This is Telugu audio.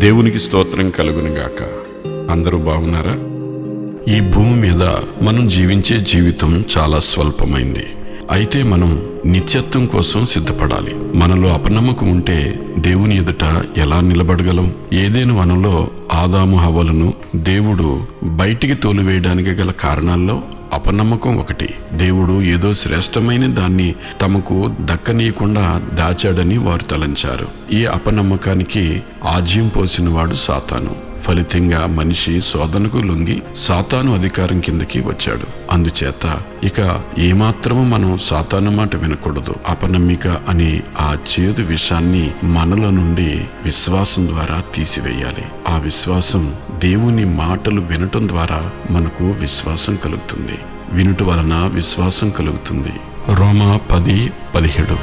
దేవునికి స్తోత్రం కలుగునుగాక. అందరూ బాగున్నారా? ఈ భూమి మీద మనం జీవించే జీవితం చాలా స్వల్పమైంది. అయితే మనం నిత్యత్వం కోసం సిద్ధపడాలి. మనలో అపనమ్మకం ఉంటే దేవుని ఎదుట ఎలా నిలబడగలం? ఏదెను వనంలో ఆదాము హవ్వలను దేవుడు బయటికి తోలివేయడానికి గల కారణాల్లో అపనమ్మకం ఒకటి. దేవుడు ఏదో శ్రేష్టమైన దాన్ని తమకు దక్కనీయకుండా దాచాడని వారు తలంచారు. ఈ అపనమ్మకానికి ఆజ్యం పోసినవాడు సాతాను. ఫలితంగా మనిషి శోధనకు లొంగి సాతాను అధికారం కిందకి వచ్చాడు. అందుచేత ఇక ఏమాత్రము మనం సాతాను మాట వినకూడదు. అపనమ్మిక అనే ఆ చేదు విషాన్ని మనలో నుండి విశ్వాసం ద్వారా తీసివేయాలి. ఆ విశ్వాసం దేవుని మాటలు వినటం ద్వారా మనకు విశ్వాసం కలుగుతుంది. వినుట వలన విశ్వాసం కలుగుతుంది. రోమా 10:17.